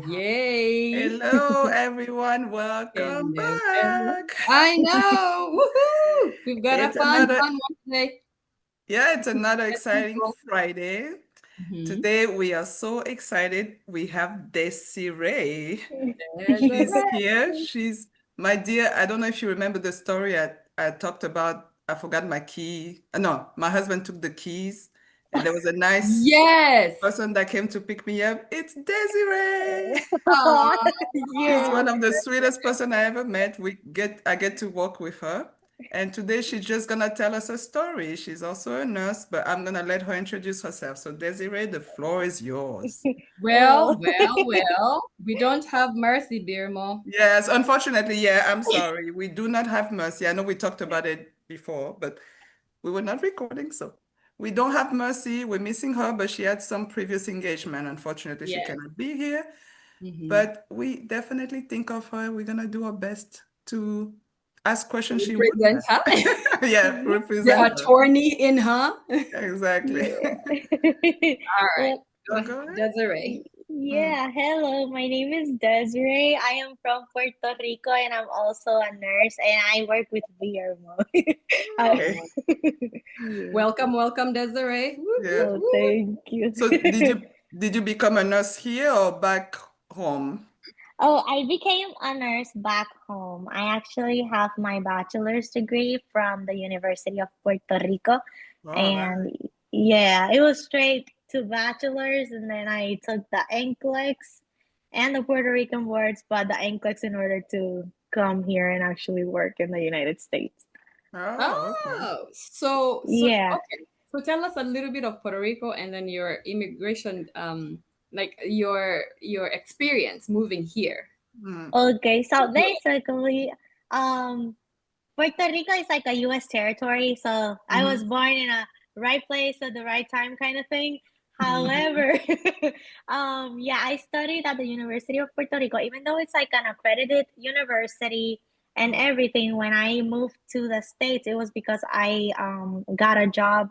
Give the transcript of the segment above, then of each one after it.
Yay. Hello, everyone. Welcome Hello, hello. back. I know. Woohoo! We've got a It's fun another, one today. it's another Let's exciting go. Friday. Mhm. Today we are so excited. We have Desiree. There's a She's red. here. She's my dear. I don't know if you remember the story I talked about. I forgot my key. No, my husband took the keys, and there was a nice Yes. person that came to pick me up. It's Desiree. Aw. She's Yeah. one of the sweetest person I ever met. I get to work with her. And today she's just gonna tell us a story. She's also a nurse, but I'm gonna let her introduce herself. So Desiree, the floor is yours. Oh. Well. We don't have mercy, Birmo. Yes, unfortunately, yeah, I'm sorry. We do not have Mercy. I know we talked about it before, but we were not recording, so we don't have Mercy. We're missing her, but she had some previous engagement. Unfortunately, she Yes. cannot be here. Mhm. But we definitely think of her. We're gonna do our best to ask questions she would Represent ask. her. Yeah, The represent her. attorney in her. Exactly. Yeah. All right. Well, Go So ahead, go ahead. Desiree. Mm. yeah. Hello, my name is Desiree. I am from Puerto Rico and I'm also a nurse and I work with VRMO. Uh, Okay. Oh, yeah. welcome, Desiree. Woo, Yeah. woo, Oh, woo. thank you. So did you become a nurse here or back home? Oh, I became a nurse back home. I actually have my bachelor's degree from the University of Puerto Rico. All right. And yeah, it was straight to bachelor's, and then I took the NCLEX and the Puerto Rican boards, but the NCLEX in order to come here and actually work in the United States. Oh, okay. Oh, so Yeah. okay. So tell us a little bit of Puerto Rico and then your immigration, like your experience moving here. Mm. Okay, so basically, um, Puerto Rico is like a U.S. territory, so I was Mm-hmm. born in a right place at the right time kind of thing. Mm-hmm. However, yeah, I studied at the University of Puerto Rico, even though it's like an accredited university and everything. When I moved to the States, it was because I got a job,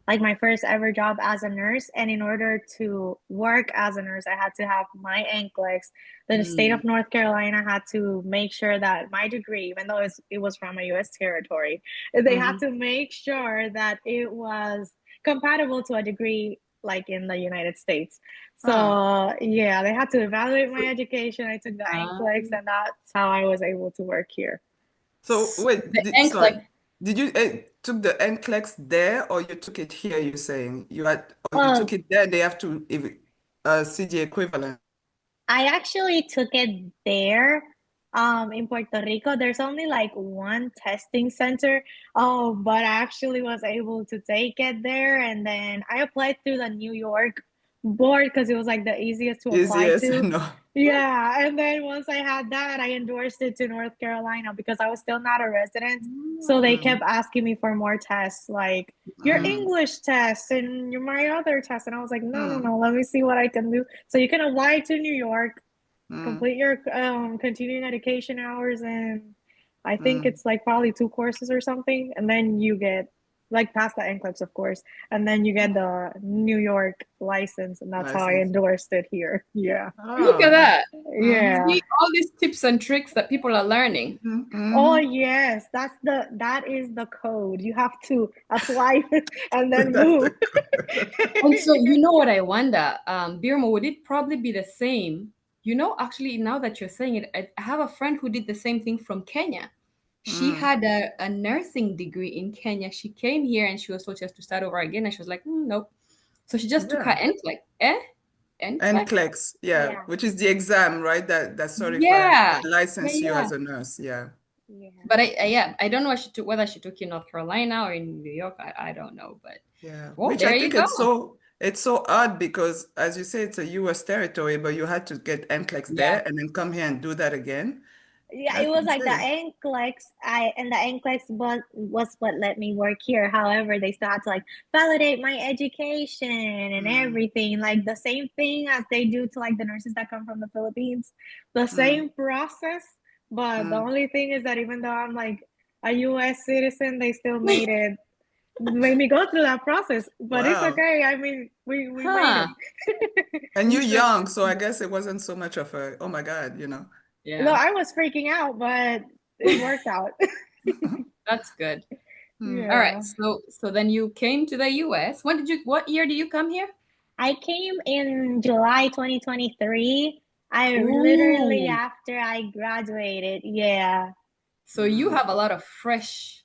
like my first ever job as a nurse. And in order to work as a nurse, I had to have my NCLEX. The state Mm, of North Carolina had to make sure that my degree, even though it was from a US territory, they had Mm-hmm. to make sure that it was compatible to a degree like in the United States. Ah. So yeah, they had to evaluate my education. I took the NCLEX, um, and that's how I was able to work here. So wait, the sorry. NCLEX. Did you took the NCLEX there or you took it here, you're saying? You had or you Um, took it there, they have to see the equivalent. I actually took it there in Puerto Rico. There's only like one testing center. But I actually was able to take it there, and then I applied through the New York board because it was like the easiest to Yes, apply yes, to. no. Yeah, and then once I had that, I endorsed it to North Carolina because I was still not a resident. So they Mm, kept asking me for more tests, like your mm, English test and my other test. And I was like, no, no, mm, no, let me see what I can do. So you can apply to New York, mm, complete your continuing education hours, and I think mm. it's like probably two courses or something, and then you get like past the NCLEX, of course, and then you get the New York license, and that's how I License. endorsed it here. Yeah, Look at Oh, that. mm-hmm, yeah. See all these tips and tricks that people are learning. Oh mm-hmm. yes, that is the code. You have to apply and then That's move. the good. And so you know what I wonder, Birma, would it probably be the same? You know, actually, now that you're saying it, I have a friend who did the same thing from Kenya. She Mm, had a nursing degree in Kenya. She came here and she was told she has to start over again, and she was like, nope. So she just took her yeah. NCLEX. NCLEX? NCLEX, yeah, Yeah, which is the exam, right? That certifies, Yeah. that Yeah, license you yeah. as a nurse. Yeah. yeah. But yeah, I don't know what she took, whether she took in North Carolina or in New York. I don't know. But Yeah, oh, which I there you think go. it's so odd because as you say, it's a US territory, but you had to get NCLEX Yeah. there and then come here and do that again. Yeah, it That's was like the insane. NCLEX. The NCLEX was what let me work here. However, they still had to like validate my education and Mm, everything, like the same thing as they do to like the nurses that come from the Philippines. The mm, same process, but the mm, only thing is that even though I'm like a U.S. citizen, they still made it. made me go through that process. But it's Wow. okay. I mean, we made Huh. it. And you're young, Interesting. so I guess it wasn't so much of a, oh my God, No, Yeah, I was freaking out, but it worked out. that's good. Hmm. All right. Yeah. So then you came to the US. What year did you come here? I came in July 2023. I literally Ooh. after I graduated. Yeah. So you Hmm. have a lot of fresh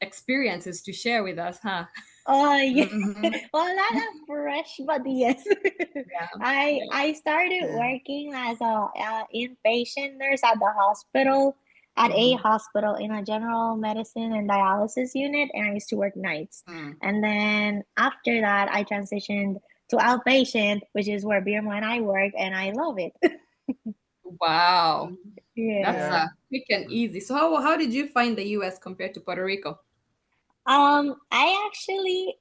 experiences to share with us, huh? Oh yeah. Hmm. Well, not that fresh, but yes. Yeah. I Yeah. I started Yeah. working as a inpatient nurse at the hospital, at a Hmm. hospital in a general medicine and dialysis unit, and I used to work nights. Hmm. And then after that, I transitioned to outpatient, which is where Birma and I work, and I love it. Wow. That's Yeah. Yeah. quick and easy. So how did you find the US compared to Puerto Rico? I actually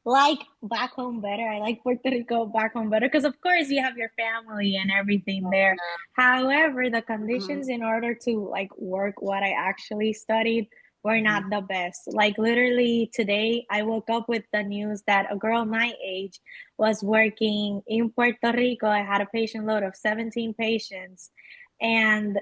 like back home better. I like Puerto Rico back home better because, of course, you have your family and everything there. However, the Hmm. conditions in order to like work what I actually studied were Hmm. not the best. Like, literally, today I woke up with the news that a girl my age was working in Puerto Rico. I had a patient load of 17 patients. And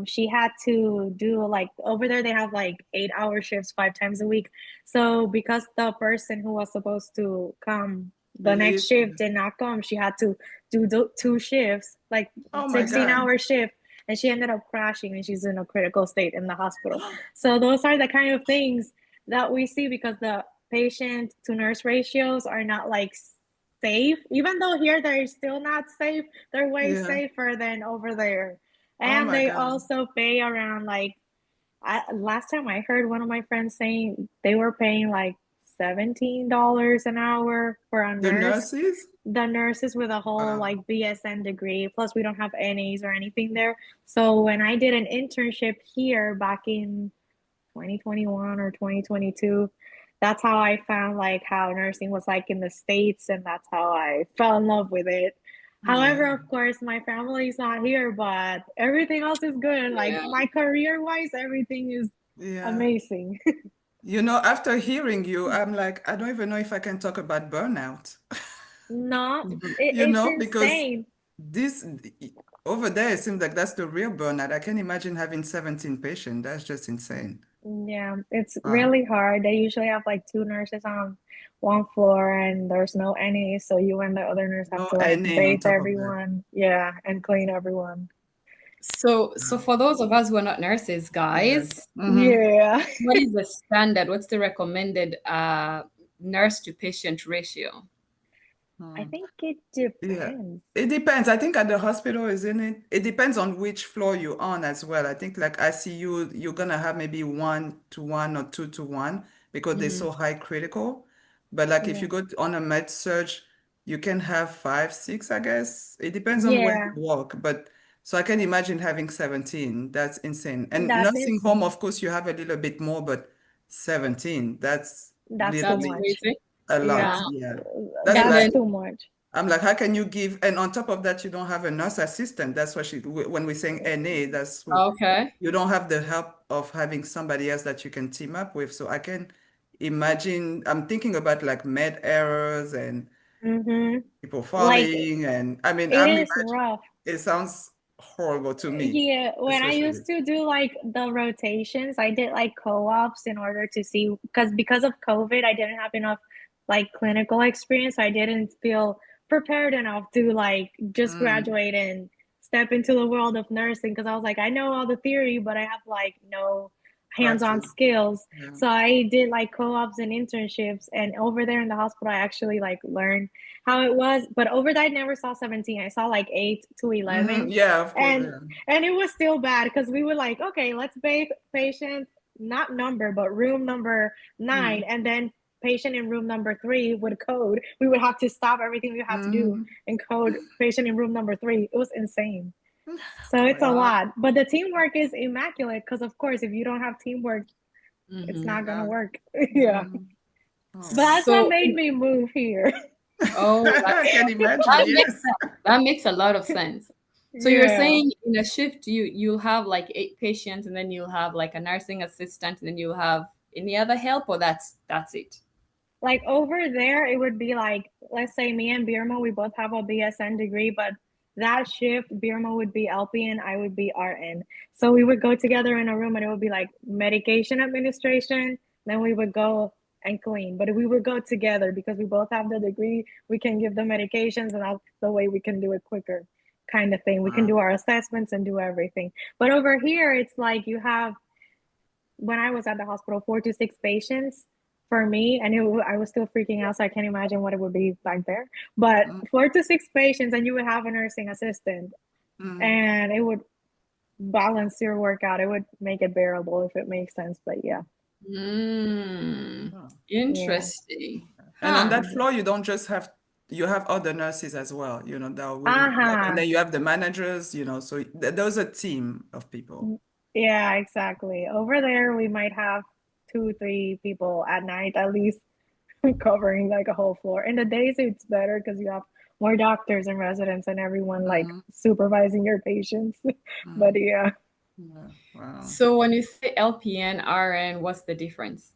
she had to do like over there, they have like 8-hour shifts 5 times a week, so because the person who was supposed to come the next Relief. shift did not come, she had to do the 2 shifts, like Oh my God. 16-hour shift, and she ended up crashing and she's in a critical state in the hospital. So those are the kind of things that we see because the patient to nurse ratios are not like safe. Even though here they're still not safe, they're way Yeah. safer than over there. Oh And my they God. also pay around like last time I heard one of my friends saying they were paying like $17 an hour for a The nurse. nurses? The nurses with a whole Wow. like BSN degree, plus we don't have NAs or anything there. So when I did an internship here back in 2021 or 2022, that's how I found like how nursing was like in the States, and that's how I fell in love with it. Yeah. However, of course, my family's not here, but everything else is good. Like Yeah. my career wise, everything is Yeah. amazing. After hearing you, I'm like, I don't even know if I can talk about burnout. No, Mhm. it's Because insane. this over there, it seems like that's the real burnout. I can't imagine having 17 patients. That's just insane. Yeah, it's Wow. really hard. They usually have like two nurses on one floor and there's no any, so you and the other nurse have No to like NA on bathe top of that. everyone, yeah, and clean everyone. So Wow. for those of us who are not nurses, Yeah. guys, Mm-hmm. Yeah. what is the standard? What's the recommended nurse to patient ratio? I Hmm. think it Yeah, depends. it depends. I think at the hospital, isn't it? It depends on which floor you're on as well. I think like ICU, you're gonna have maybe 1 to 1 or 2 to 1 because they're Hmm. so high critical. But like if Yeah. you go on a med surge, you can have 5, 6, I guess. It depends on where you Yeah, walk. But so I can imagine having 17. That's insane. And that's nursing home, insane. of course, you have a little bit more, but 17, that's That's too That's literally much. crazy. a Yeah, lot. Wow. Yeah. That's And that's then like too much. I'm like, how can you give? And on top of that, you don't have a nurse assistant. That's what when we're saying NA, okay. you don't have the help of having somebody else that you can team up with. So I can imagine, I'm thinking about like med errors and Mm-hmm. people Like falling. And I mean, it I'm is imagining rough. it sounds horrible to me, Yeah, when I especially. used to do like the rotations, I did like co-ops in order to see because of COVID, I didn't have enough like clinical experience. I didn't feel prepared enough to like just Mm, graduate and step into the world of nursing because I was like, I know all the theory, but I have like no hands-on practice. skills. Yeah. So I did like co-ops and internships, and over there in the hospital, I actually like learned how it was. But over there, I never saw 17. I saw like 8 to Hmm. 11. Yeah, of course. And Yeah. and it was still bad because we would like, okay, let's bathe patient, not number, but room number 9, Mm, and then patient in room number 3 would code. We would have to stop everything we had to do hmm. and code patient in room number 3. It was insane. So it's a Great. Wow. lot. But the teamwork is immaculate because, of course, if you don't have teamwork, it's Hmm. not going to Yeah. work. Yeah. Hmm. Oh, But wow. that's what So, made me move here. oh, I can imagine. that makes Yes. sense. That makes a lot of sense. So you're Yeah. saying in a shift you'll have like 8 patients and then you'll have like a nursing assistant and then you'll have any other help, or that's it? Like over there, it would be like, let's say me and Birma, we both have a BSN degree, but that shift, Birma would be LPN, I would be RN. So we would go together in a room and it would be like medication administration. Then we would go and clean, but we would go together because we both have the degree. We can give the medications, and that's the way we can do it quicker, kind of thing. We can Wow. do our assessments and do everything. But over here, it's like you have, when I was at the hospital, 4 to 6 patients for me, and I was still freaking out, so I can't imagine what it would be back there. But Mm, 4 to 6 patients, and you would have a nursing assistant, mm, and it would balance your workout. It would make it bearable if it makes sense. But yeah, Mm, oh. yeah, interesting. And on Huh. that floor, you don't just have, you have other nurses as well, that are uh really like, and huh, then you have the managers, so there's a team of people. yeah, exactly. Over there, we might have 2, 3 people at night at least covering like a whole floor. In the days, it's better because you have more doctors and residents and everyone like Hmm. supervising your patients. But Hmm. yeah, Yeah. Wow. So when you say LPN, RN, what's the difference?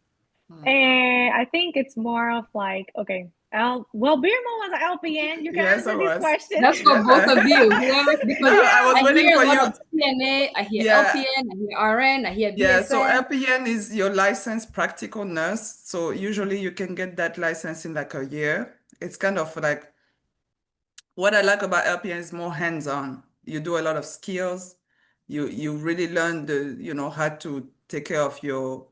Hmm. and I think it's more of like, okay, well, Birma was an LPN. You can Yes, I answer this was. question. That's for both of Yeah. you. Whoever, No, because I Yeah. was I waiting hear for a lot you. of CNA, I hear Yeah. LPN, I hear RN, I hear Yeah. So BSN. LPN is your licensed practical nurse. So usually you can get that license in like a year. It's kind of like, what I like about LPN is more hands-on. You do a lot of skills. You really learn how to take care of your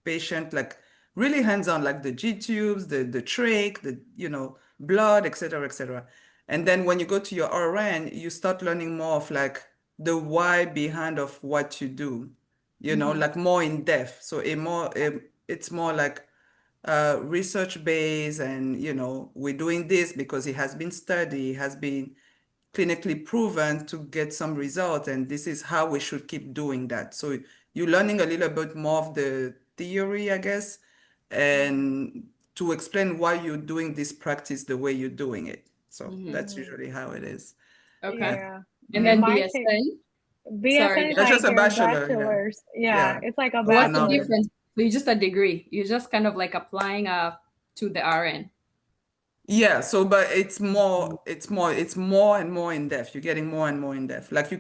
patient, like really hands-on, like the G tubes, the trach, blood, et cetera, et cetera. And then when you go to your RN, you start learning more of like the why behind of what you do, Hmm. like more in depth. So it's more like research based, and we're doing this because it has been studied, has been clinically proven to get some result, and this is how we should keep doing that. So you're learning a little bit more of the theory, I guess, and to explain why you're doing this practice the way you're doing it. So Hmm. that's Mhm. usually how it is. Okay. Yeah. Yeah. And In then Hmm. my case, BSN. Sorry, BSN is go That's ahead. like just a your bachelor, yeah. bachelor's. Yeah, Yeah. it's like a So what's the Another. bachelor's. difference? So you just a degree. You're just kind of like applying to the RN. Yeah, so but it's more and more in depth. You're getting more and more in depth. Like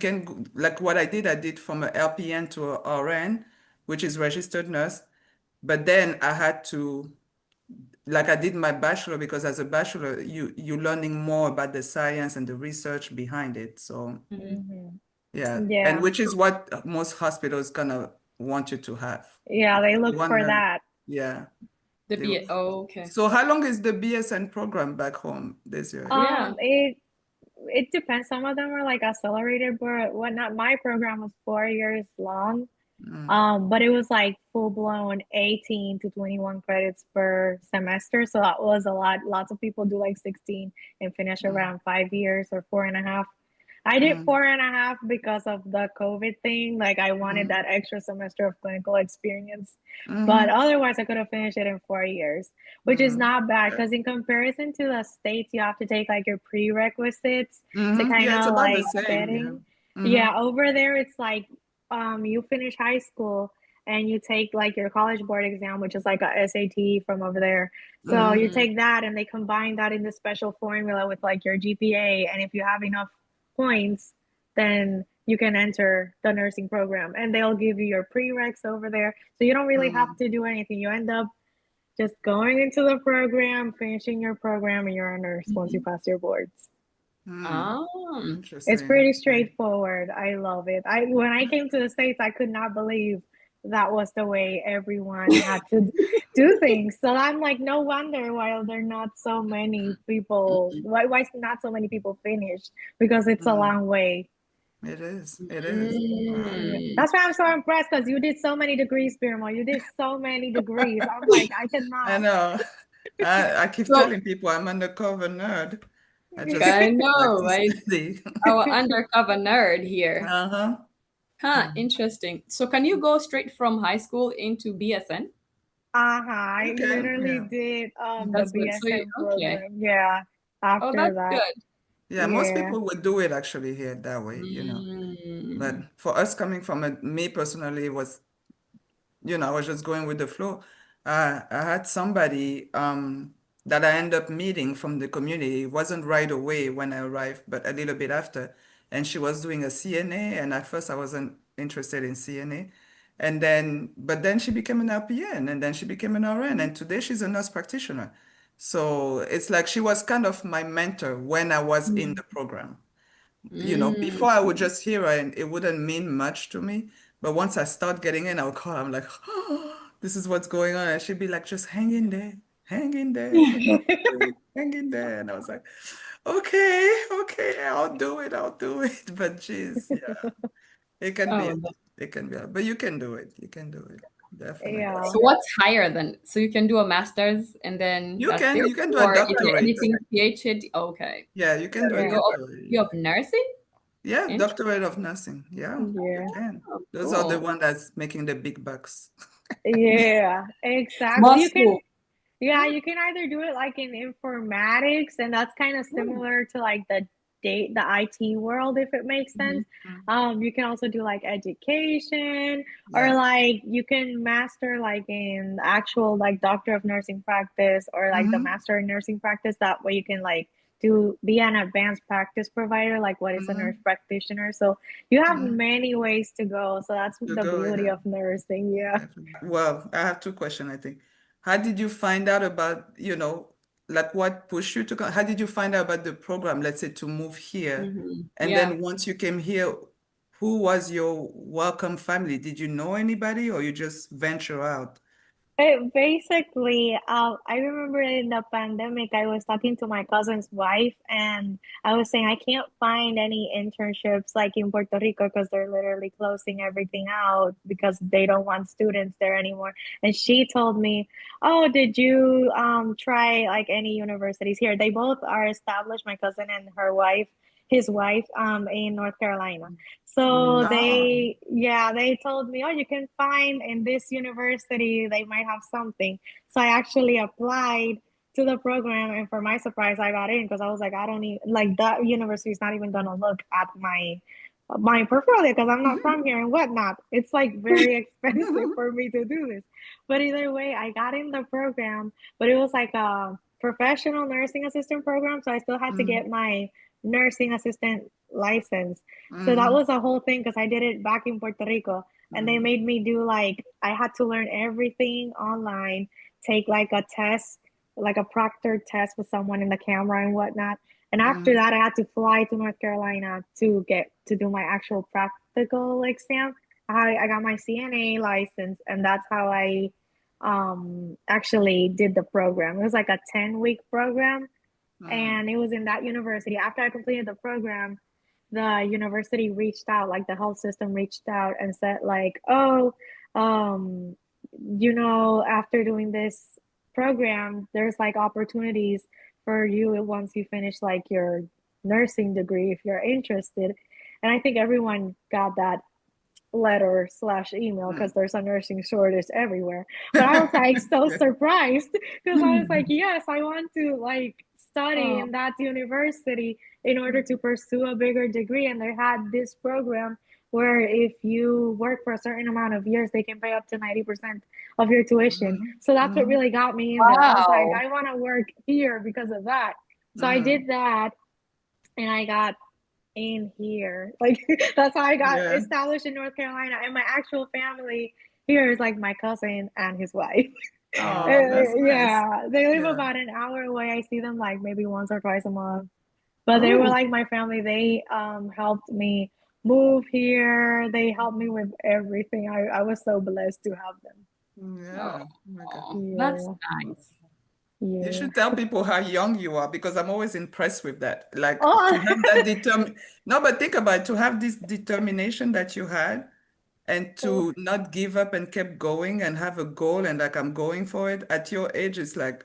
like what I did from a LPN to a RN, which is registered nurse. But then I had to, like I did my bachelor, because as a bachelor, you're learning more about the science and the research behind it. So Hmm. Hmm. yeah, and Yeah. which is what most hospitals kind of want you to have. Yeah, they They look want for to, that. yeah. The They, B. Oh, okay. so how long is the BSN program back home this year? Yeah. It depends. Some of them are like accelerated, but whatnot. My program was 4 years long. Mm, But it was like full blown 18 to 21 credits per semester. So that was a lot. Lots of people do like 16 and finish mm, around 5 years or 4.5. I did mm, 4.5 because of the COVID thing. Like I wanted mm, that extra semester of clinical experience. But mm, otherwise, I could have finished it in 4 years, which is mm. not bad Yeah. because in comparison to the States, you have to take like your prerequisites to Hmm. kind Yeah, it's of about the like same. get Yeah. in. Hmm. Yeah, over there, it's like you finish high school and you take like your college board exam, which is like a SAT from over there. So you Hmm. Hmm. take that and they combine that in the special formula with like your GPA. And if you have enough points, then you can enter the nursing program and they'll give you your prereqs over there. So you don't really have Hmm. to do anything. You end up just going into the program, finishing your program, and you're a nurse once you Hmm. pass your boards. Hmm. Um, It's Interesting. pretty Yeah. straightforward. I love it. I When I came to the States, I could not believe that was the way everyone had to do things. So I'm like, no wonder why there are not so many people. Why not so many people finished? Because it's a Hmm. long way. It is. It is. Wow. Yeah. mm. That's why I'm so impressed because you did so many degrees, Birma. You did so many degrees. I'm like, I I cannot. know. I keep So telling people I'm undercover nerd. I just I like know, to right? study. Our undercover nerd here. Uh-huh. Huh, Hmm. interesting. So can you go straight from high school into BSN? I You can. literally Yeah. did the That's good. So you BSN okay. program. Yeah, Oh, after that's that. good. Yeah, most Yeah. people would do it actually here that way. But Mm. for us coming from it, me personally, was I was just going with the flow. I had somebody that I ended up meeting from the community. It wasn't right away when I arrived, but a little bit after. And she was doing a CNA, and at first I wasn't interested in CNA. But then she became an LPN, and then she became an RN, and today she's a nurse practitioner. So it's like she was kind of my mentor when I was in the program. Mm. Before I would just hear her and it wouldn't mean much to me. But once I start getting in, I'll call. I'm like, oh, this is what's going on. And she'd be like, just hang in there. You can do it, hang in there. And I was like, okay, I'll do it. But geez, yeah, it can be, Oh, it can be, but you can do it. You can do it. Definitely. Yeah. so what's higher than? So you can do a master's and then You that's can, it? you can do a Or is there doctorate. anything PhD? Okay. Yeah, you can do a Yeah. You doctorate. of nursing? Yeah, Interesting. doctorate of nursing. Yeah, you Yeah. can. Oh, Those are the cool. one that's making the big bucks. Yeah, exactly. Smart You can, school. yeah, you can either do it like in informatics, and that's kind of Ooh. similar to like the IT world, if it makes sense. Mhm. You can also do like education, or Yeah. like you can master like in actual like doctor of nursing practice, or like the Mm-hmm. master in nursing practice. That way you can like do be an advanced practice provider, like what is a nurse Mm-hmm. practitioner. So you have Mm-hmm. many ways to go. So that's To the go, beauty yeah. of nursing. Yeah. Definitely. Well, I have two questions, I think. How did you find out about, like what pushed you to come? How did you find out about the program, let's say, to move here? And Yeah. then once you came here, who was your welcome family? Did you know anybody or you just venture out? It basically, I remember in the pandemic, I was talking to my cousin's wife, and I was saying I can't find any internships like in Puerto Rico because they're literally closing everything out because they don't want students there anymore. And she told me, "Oh, did you try like any universities here?" They both are established, my cousin and her wife, his wife, in North Carolina. So Mm. Oh. they told me, oh, you can find in this university, they might have something. So I actually applied to the program, and for my surprise, I got in because I was like, I don't even like that university is not even gonna look at my portfolio because I'm not from here and whatnot. It's like very expensive for me to do this. But either way, I got in the program, but it was like a professional nursing assistant program, so I still had to Mm-hmm. get my nursing assistant license. So that Mm-hmm. was a whole thing because I did it back in Puerto Rico, and they made me do like I had to learn everything online, take like a test, like a proctored test with someone in the camera and whatnot. And after Mm-hmm. that, I had to fly to North Carolina to get to do my actual practical exam. I got my CNA license, and that's how I actually did the program. It was like a 10-week program, Mm-hmm. and it was in that university. After I completed the program, the university reached out, like the health system reached out and said, like, oh, um, after doing this program, there's like opportunities for you once you finish like your nursing degree if you're interested. And I think everyone got that letter slash email because there's a nursing shortage everywhere. But I was like so Yeah. surprised because I was like, yes, I want to like study Oh, in that university in order to pursue a bigger degree. And they had this program where if you work for a certain amount of years, they can pay up to 90% of your tuition. Mm-hmm. So that's what Mm-hmm. really got me in there. I was like, wow. I want to work here because of that. So I Mm-hmm. did that, and I got in here. Like that's how I got Yeah. established in North Carolina. And my actual family here is like my cousin and his wife. Oh, that's nice. Yeah, they live Yeah. about an hour away. I see them like maybe once or twice a month. But they were Oh, like my family. They helped me move here. They helped me with everything. I was so blessed to have them. yeah. Oh my God. That's Yeah, nice. You yeah. should tell people how young you are because I'm always impressed with that. Like to Oh, have that no, but think about it, to have this determination that you had and to not give up and kept going and have a goal and like I'm going for it at your age, it's like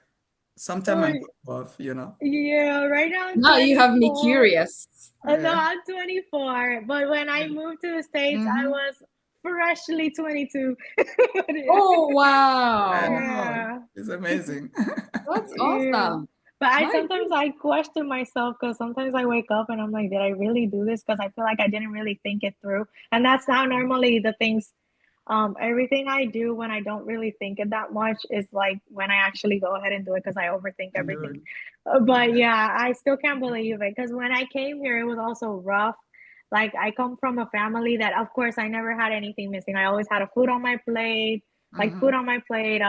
sometime oh, unheard of. yeah. Right now I'm Now you have me 24. curious. No, Yeah. I'm 24, but when I Yeah. moved to the States, I Mm-hmm. was freshly 22. Yeah. Oh, I wow. know. Yeah. It's amazing. That's Yeah. awesome. But I My sometimes I question myself because sometimes I wake up and I'm like, did I really do this? Because I feel like I didn't really think it through. And that's how normally the things Everything I do when I don't really think it that much is like when I actually go ahead and do it because I overthink everything. Good. But Yeah. yeah, I still can't believe it because when I came here, it was also rough. Like I come from a family that, of course, I never had anything missing. I always had a food on my plate, like food Mm-hmm. on my plate,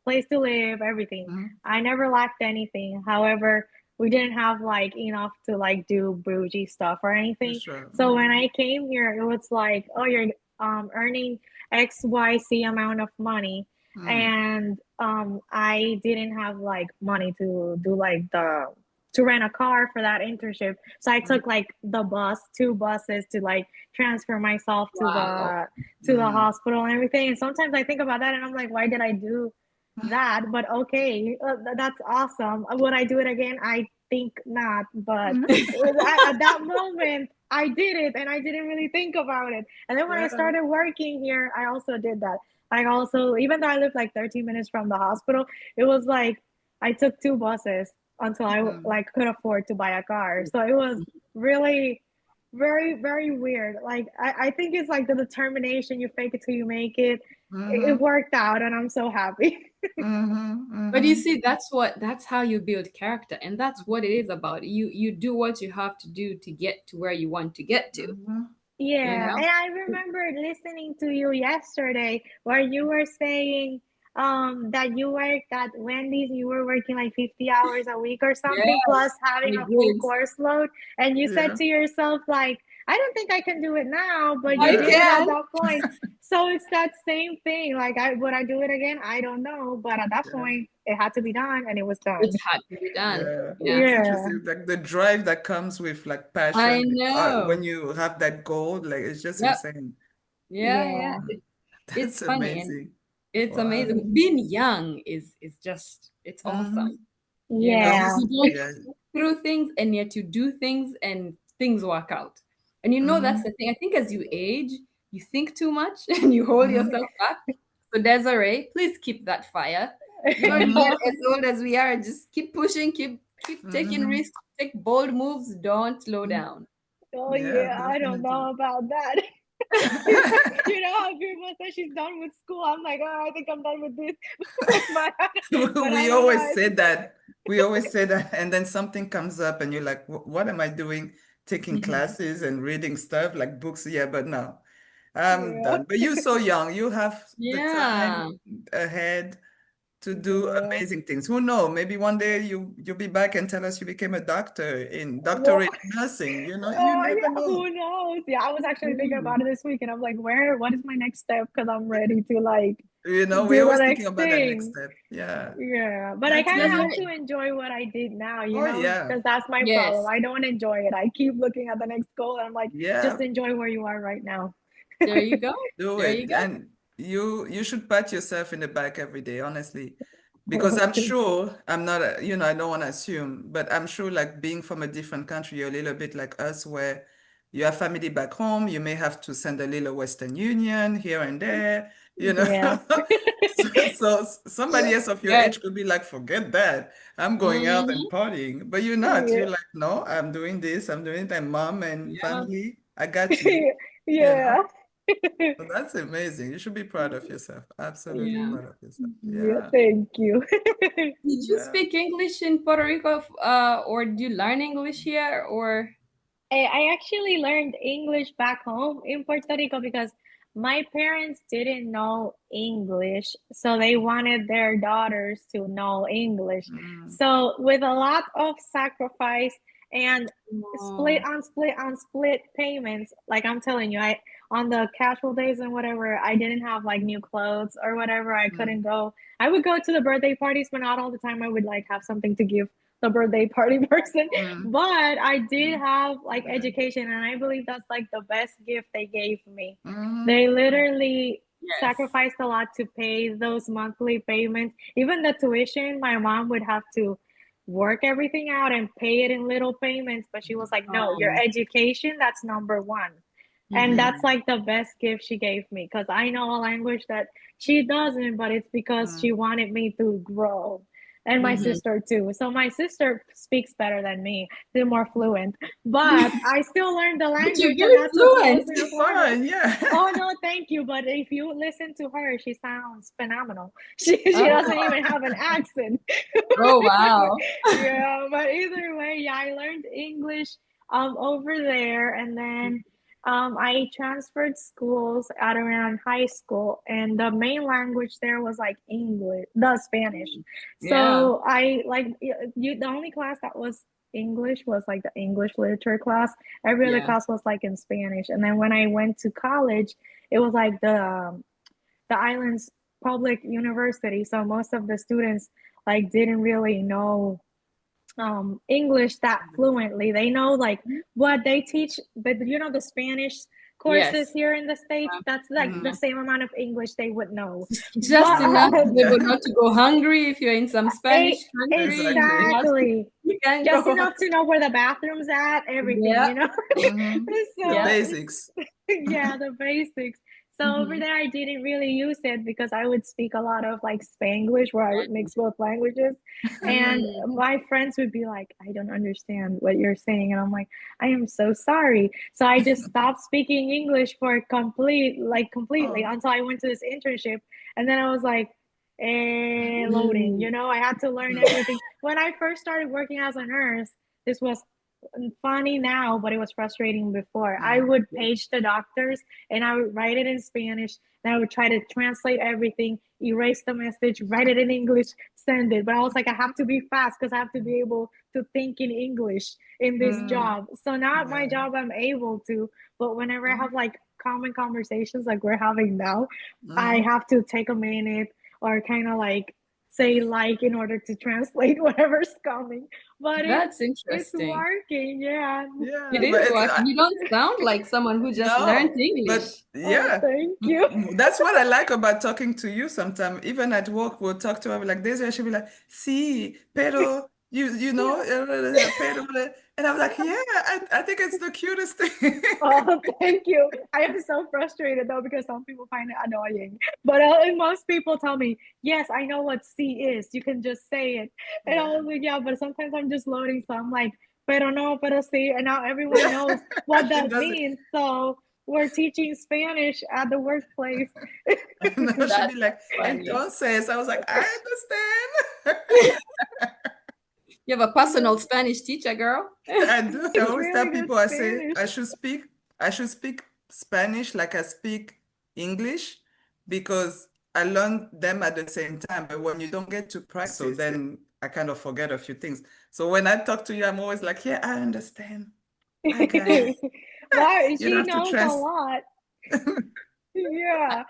place to live, everything. Mm-hmm. I never lacked anything. However, we didn't have like enough to like do bougie stuff or For anything. sure. So when I came here, it was like, oh, you're earning XYZ amount of money. Mm-hmm. And I didn't have like money to do like the to rent a car for that internship. So I took like the bus, two buses to like transfer myself Wow. to the Mm-hmm. hospital and everything. And sometimes I think about that and I'm like, why did I do that? But okay, that's awesome. Would I do it again? I think not, but at that moment I did it and I didn't really think about it. And then when I Yeah. started working here, I also did that. I also, even though I lived like 13 minutes from the hospital, it was like I took two buses until I Mm-hmm. like could afford to buy a car. So it was really very, very weird. Like I think it's like the determination, you fake it till you make it. It Mm-hmm. worked out and I'm so happy. Mm-hmm. But you Mm-hmm. see, that's how you build character, and that's what it is about. You do what you have to do to get to where you want to get to, Mm-hmm. you Yeah, know? and I remember listening to you yesterday where you were saying that you worked at Wendy's, you were working like 50 hours a week or something, plus Yes, having we a full did. course load. And you said Yeah. to yourself, like, I don't think I can do it now, but you I Yeah. did it at can. that point. So it's that same thing. Like, I would I do it again? I don't know. But at that Yeah. point, it had to be done and it was It done. had to be done. Yeah, Yeah. it's Yeah. interesting. Like the drive that comes with like I passion know. when you have that goal, like it's just Yep. insane. Yeah, yeah. Yeah. It's That's funny and amazing. it's Wow. amazing. Being young is just it's Mm-hmm. awesome. You know, Because you, Yeah. you don't yeah. think through things and yet you do things and things work out. And you know that's Mm-hmm. the thing. I think as you age, you think too much and you hold Mm-hmm. yourself back. So Desiree, please keep that fire. You don't Mm-hmm. get as old as we are. Just keep pushing, keep taking Mm-hmm. risks, take bold moves. Don't slow down. Oh Yeah, yeah, I don't definitely. know about that. You know how people say she's done with school. I'm like, oh, I think I'm done with this, but but I We don't know. always say that. We always say that, and then something comes up, and you're like, What am I doing? Taking classes and reading stuff like books? Yeah, but no, I'm Yeah, done. But you're so young. You have the Yeah. time ahead to do yeah. amazing things. Who know? Maybe one day you'll be back and tell us you became a doctor in Well, doctorate in nursing. You oh never yeah, know. who knows? Yeah, I was actually thinking Mm. about it this week, and I'm like, what is my next step? Because I'm ready to like We're do the always thinking next about that next thing. step. Yeah, Yeah, but I that's kind of have amazing. to enjoy what I did now, Oh yeah, because that's my problem. Yes. I don't enjoy it. I keep looking at the next goal, and I'm like, just yeah. enjoy where you are right now. There you go. Do There you it. go. And you should pat yourself in the back every day, honestly. Because I'm Okay. sure, I'm not, I don't want to assume, but I'm sure like being from a different country, you're a little bit like us where you have family back home, you may have to send a little Western Union here and there, you know. Yeah. So somebody else of your Yes. age could be like, forget that. I'm going out and Hmm. partying. But you're not. Yeah. You're like, no, I'm doing this, I'm doing that. Mom and Yeah. family, I got you, you know. Yeah. Well, that's amazing. You should be proud of yourself. Absolutely Yeah. proud of yourself. Yeah, Yeah. thank you. Did you Yeah. speak English in Puerto Rico, or did you learn English here, or? I actually learned English back home in Puerto Rico because my parents didn't know English, so they wanted their daughters to know English. Mm, So, with a lot of sacrifice and Oh, split on split payments, like I'm telling you, I on the casual days and whatever, I didn't have like new clothes or whatever. I mm, couldn't go. I would go to the birthday parties, but not all the time. I would like have something to give the birthday party person, mm, but I did mm. have like Yeah. education, and I believe that's like the best gift they gave me. Mm, They literally yes. sacrificed a lot to pay those monthly payments. Even the tuition, my mom would have to work everything out and pay it in little payments, but she was like, no, your Um, education, that's number one. And mhm. that's mm, like the best gift she gave me because I know a language that she doesn't, but it's because mm, she wanted me to grow. and my Mm-hmm. sister too. So my sister speaks better than me. They're more fluent, but I still learned the But you're language, and very that's what's the fluent. most important. Fine, yeah. Oh no, thank you. But if you listen to her, she sounds phenomenal. She doesn't Oh, even have an accent. oh wow. Yeah, but either way, yeah, I learned English over there, and then I transferred schools at around high school, and the main language there was like English, the Spanish. Yeah. So I like you. The only class that was English was like the English literature class. Every other Yeah. class was like in Spanish. And then when I went to college, it was like the island's public university. So most of the students like didn't really know English that fluently. They know like what they teach, but you know the Spanish courses Yes. here in the States, that's like the Mhm. same amount of English they would know. Just enough But to be Yeah, able not to go hungry if you're in some Spanish country. exactly. exactly. You can Just go. enough to know where the bathroom's at, everything, Yeah. you know. The Yeah. So basics. yeah, the basics. So over Mm-hmm. there, I didn't really use it because I would speak a lot of like Spanglish where I would mix both languages. And Mm. my friends would be like, I don't understand what you're saying. And I'm like, I am so sorry. So I just stopped speaking English for completely Oh, until I went to this internship. And then I was like, loading, Mm. I had to learn mm, everything. When I first started working as a nurse, this was funny now, but it was frustrating before. I mm, would page the doctors and I would write it in Spanish. And I would try to translate everything, erase the message, write it in English, send it. But I was like, I have to be fast because I have to be able to think in English in this mm, job. So now at my yeah. job, I'm able to. But whenever I Mm, have like common conversations like we're having now, I mm. have to take a minute or kind of like say like in order to translate whatever's coming. But That's it's interesting. working, yeah. It Yeah, but is working. You don't sound like someone who just learned no, but English. Oh, yeah, thank you. that's what I like about talking to you sometimes. Even at work, we'll talk to her like Desiree, she'll be like, "Sí, pero you know, Yeah. pero," and I'm like, "Yeah, I think it's the cutest thing." Oh, thank you. I am so frustrated though because some people find it annoying. But and most people tell me, yes, I know what C is. You can just say it. And I Yeah, was like, yeah, but sometimes I'm just loading. So I'm like, pero no, pero sí. And now everyone yeah, knows what she that does it. means. So we're teaching Spanish at the workplace. No, she'd be That's like, funny. entonces, I was like, I understand. You have a personal Spanish teacher, girl. I do. I It's always tell really good people, I say Spanish. I should speak Spanish like I speak English because I learned them at the same time. But when you don't get to practice, so then I kind of forget a few things. So when I talk to you, I'm always like, yeah, I understand. I got it. Wow, You don't she have to knows a trans. lot. Yeah,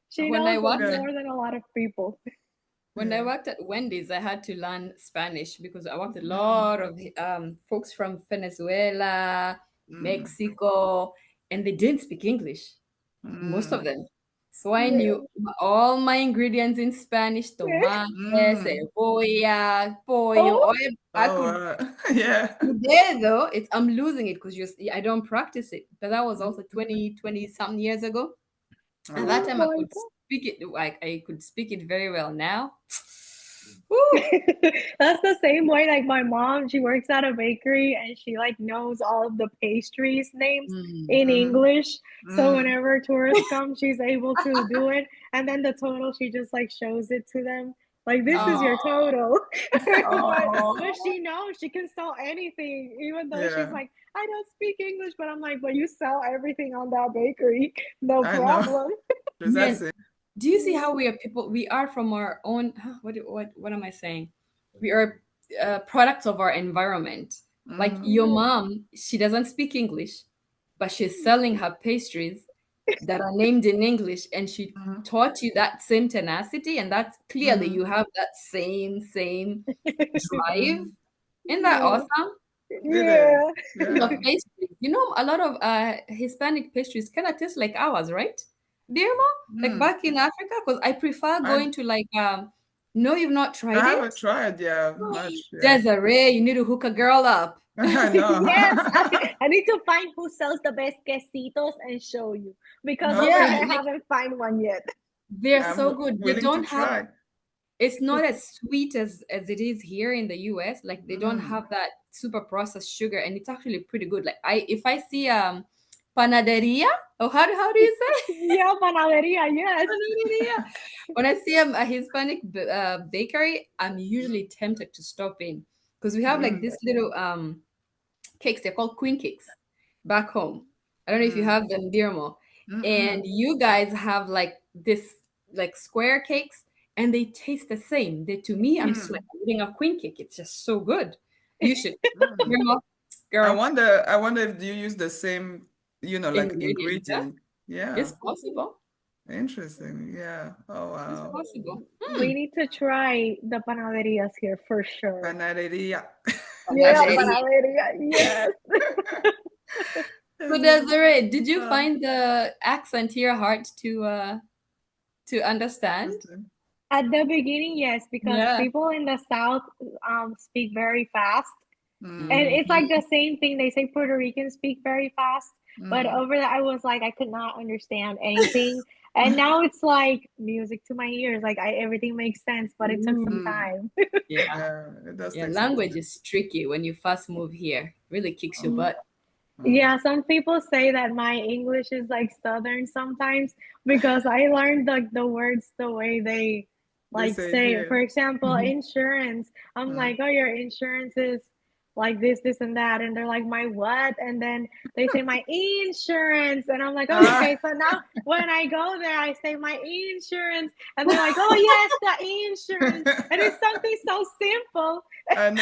she When I knows worked Yeah. more than a lot of people. when I Yeah. worked at Wendy's, I had to learn Spanish because I worked a Mm, lot of folks from Venezuela, mm, Mexico, and they didn't speak English, most of mm, them. So I Yeah. knew all my ingredients in Spanish: tomate, mm. cebolla, pollo. Oh, I Oh, could. yeah. Today though, I'm losing it because I don't practice it. But that was also Mm. 20 some years ago. At that Oh, oh time, I my could God. speak it. Like I could speak it very well. Now, whew, That's the same way like my mom, she works at a bakery and she like knows all of the pastries names mm, in mm, English. So mm. whenever tourists come, she's able to do it. And then the total, she just like shows it to them. Like this is your oh, total. but oh, but she knows she can sell anything, even though she's Yeah, like, I don't speak English, but I'm like, but you sell everything on that bakery. No I know. problem. Does that man. say? Do you see how we are people? We are from our own. What am I saying? We are products of our environment. Like Mm, your Yeah. mom, she doesn't speak English, but she's selling her pastries that are named in English, and she mm, taught you that same tenacity, and that's clearly mm, you have that same drive. mm. Isn't that Yeah. awesome? It is. Yeah. Speaking of Yeah. pastries, a lot of Hispanic pastries kind of taste like ours, right? Do you know? Like Mm. back in Africa, because I prefer I going to like no, you've not I tried haven't it? tried, yeah, much, yeah. Desiree, you need to hook a girl up. I know. Yes, I need to find who sells the best quesitos and show you because over Yeah, here Okay. I like haven't find one yet. they're I'm so good. They willing to don't have try. It's not It's as sweet as it is here in the US. Like they don't Mm. have that super processed sugar, and it's actually pretty good. Like I if I see panaderia, oh how do you say yeah, panaderia, yes. panaderia? When I see a Hispanic bakery, I'm usually tempted to stop in because we have like Mm. this little cakes. They're called queen cakes back home. I don't know if you Mm. have them, Dirmo. And Mm-mm. you guys have like this like square cakes, and they taste the same. They to me, I'm just like Mm. eating a queen cake. It's just so good. You should, Mm. Dirmo, I girl, wonder, I wonder if you use the same, like ingredients. Yeah, ingredient. Yeah. it's possible. Interesting. Yeah. Oh, It's wow. possible. We need to try the panaderias here for sure. Panaderia. Yeah, Panaderia. panaderia, yes. So Desiree, did you Oh, find the accent here hard to understand? interesting. At the beginning, yes, because Yeah. people in the South speak very fast. And Mm. it's like Mhm. the same thing. They say Puerto Ricans speak very fast. But Mm. over that, I was like, I could not understand anything. And now it's like music to my ears. Like everything makes sense, but it took some Mm. Mm. time. Yeah. Yeah, it does Yeah, take some language time. is tricky when you first move here. Really kicks your butt. Mm. Yeah, some people say that my English is like Southern sometimes because I learned like the words the way they They like say say it. For here. example, Mhm. insurance. I'm Mm. like, oh, your insurance is like this, and that. And they're like, my what? And then they say my insurance. And I'm like, oh, Ah. okay. So now when I go there, I say my insurance. And they're like, oh, yes, the insurance. And it's something so simple. I know.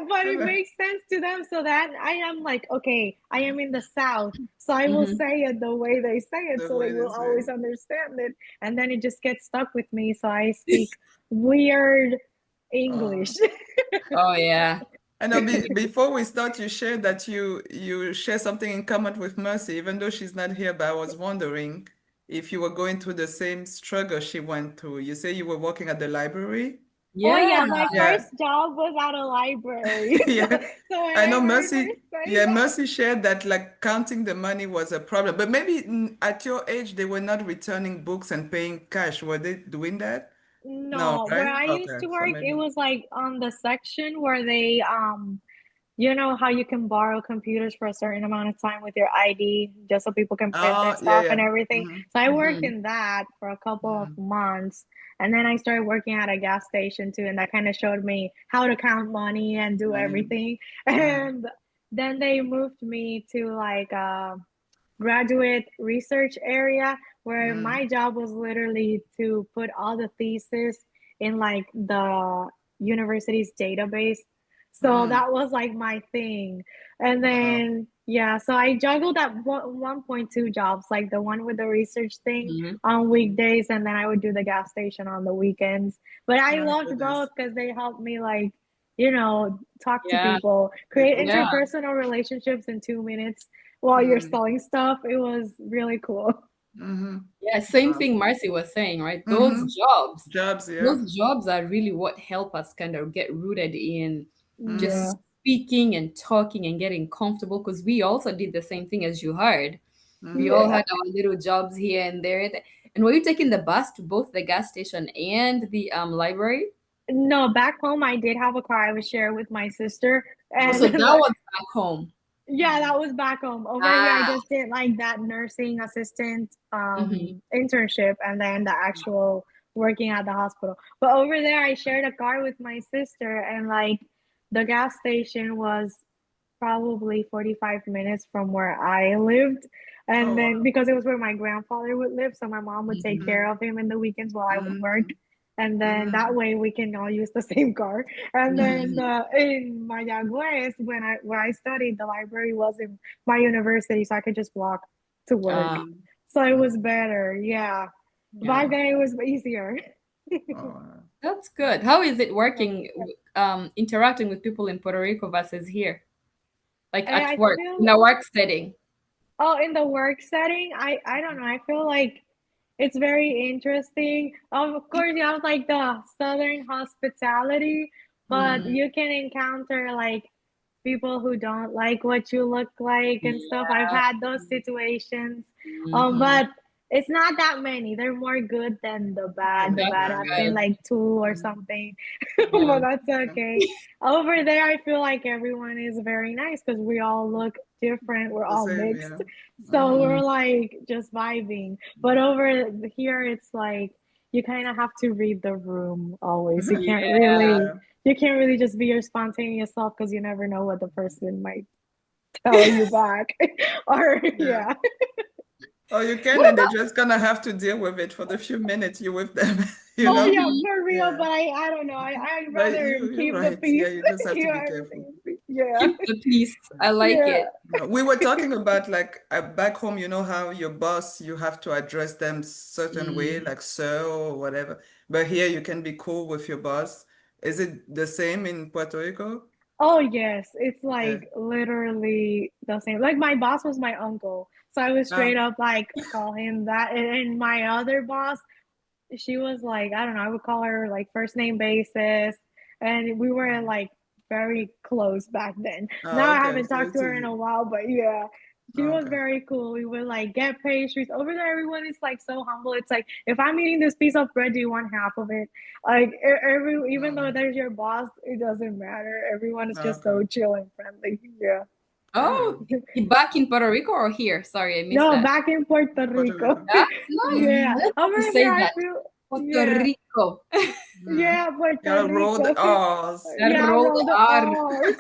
But I it know. makes sense to them so that I am like, okay, I am in the South, so I will Mhm. say it the way they say it The so they way they will say always it. understand it. And then it just gets stuck with me, so I speak weird Uh, English. Oh yeah. I know before we start, you shared that you share something in common with Mercy, even though she's not here, but I was wondering if you were going through the same struggle she went through. You say you were working at the library? Oh Yeah. yeah, my Yeah. first job was at a library. Yeah. So when I I know heard her Mercy, say yeah, that, Mercy shared that like counting the money was a problem. But maybe at your age they were not returning books and paying cash. Were they doing that? No, no, where right? I used Okay. to So work, it maybe. was like on the section where they you know how you can borrow computers for a certain amount of time with your ID just so people can print their Oh, yeah, stuff and yeah. everything. Mm-hmm. So I worked Mhm. in that for a couple of Mm-hmm. months. And then I started working at a gas station too. And that kind of showed me how to count money and do Money. everything. Uh-huh. And then they moved me to like graduate research area where Mm-hmm. my job was literally to put all the thesis in like the university's database. So Mm-hmm. that was like my thing. And Wow. then yeah, so I juggled at 1.2 jobs, like the one with the research thing Mhm. on Mm-hmm. weekdays, and then I would do the gas station on the weekends. But I My loved both goodness. because they helped me like, you know, talk to Yeah. people, create People. Yeah. interpersonal relationships in 2 minutes while you're Mm-hmm. selling stuff. It was really cool. Mm-hmm. Yeah. Same Wow. thing Marcy was saying, right? Mm-hmm. Jobs, yeah. Those jobs are really what help us kind of get rooted in Mm-hmm. Yeah. just speaking and talking and getting comfortable because we also did the same thing as you heard. We Mm-hmm. all Yeah. had our little jobs here and there. And were you taking the bus to both the gas station and the library? No, back home I did have a car I would share with my sister. Oh, And so that was back home. yeah, that was back home. Over here I Ah. just did like that nursing assistant Mhm. internship and then the actual working at the hospital. But over there I shared a car with my sister and like the gas station was probably 45 minutes from where I lived. Oh, And then wow. because it was where my grandfather would live, so my mom would take Mhm. care of him in the weekends while I would work. Mm-hmm. And then that Mm-hmm. way we can all use the same car. And then Mhm. in Mayagüez, when I where I studied, the library was in my university, so I could just walk to work. Mm-hmm. So it Oh, was better. Yeah. Back Yeah. wow. then it was easier. Oh, wow. That's good. How is it working, interacting with people in Puerto Rico versus here? Like And at I work, in feel a work setting. oh, in the work setting, I don't know. I feel like it's very interesting. Of course, you have like the Southern hospitality, but Mhm. you can encounter like people who don't like what you look like and stuff. I've Yeah. had those situations. Mhm. But It's not that many. They're more good than the bad. And The the That's bad bad, have yeah. been good. like two or Mhm. something, but Yeah. that's Yeah. okay. Over there, I feel like everyone is very nice because we all look different. We're The all same, yeah. mixed, so Mm-hmm. we're Mm. like just vibing. But over here, it's like you kind of have to read the room always. Yeah. Yeah. You can't really just be your spontaneous self because you never know what the person might tell you back. Or Yeah. yeah. Or you can, What and they're about? just gonna have to deal with it for the few minutes you with them, you Oh know? yeah, Mhm. for real. Yeah. But I don't know. I'd But rather you're keep the right. Yeah, peace. you just have to You be know, careful. everything. Yeah, Keep the peace. I like yeah. it. No, we were talking about like back home, you know how your boss, you have to address them certain way, Mm. like sir or whatever. But here you can be cool with your boss. Is it the same in Puerto Rico? Oh yes, it's Yeah. like literally the same. Like my boss was my uncle, so I would straight Ah, up like call him that. And my other boss, she was like, I don't know, I would call her like first name basis, and we were like very close back then. Now I okay. haven't So talked to it's her in easy. a while, but yeah, she was Okay. very cool. We would like get pastries over there. Everyone is like so humble. It's like if I'm eating this piece of bread, do you want half of it? Like every even though Mm, there's your boss, it doesn't matter. Everyone is just okay. so chill and friendly. Yeah. Oh, Good. back in Puerto Rico or here? Sorry, I missed No, that. back in Puerto Puerto Rico. Rico. That's nice. Mm, Yeah, I like how over you here say I that. feel Puerto yeah. Rico. mm. Yeah, Puerto Gotta roll the Rico. R's. Yeah, Roll roll the the R. R's.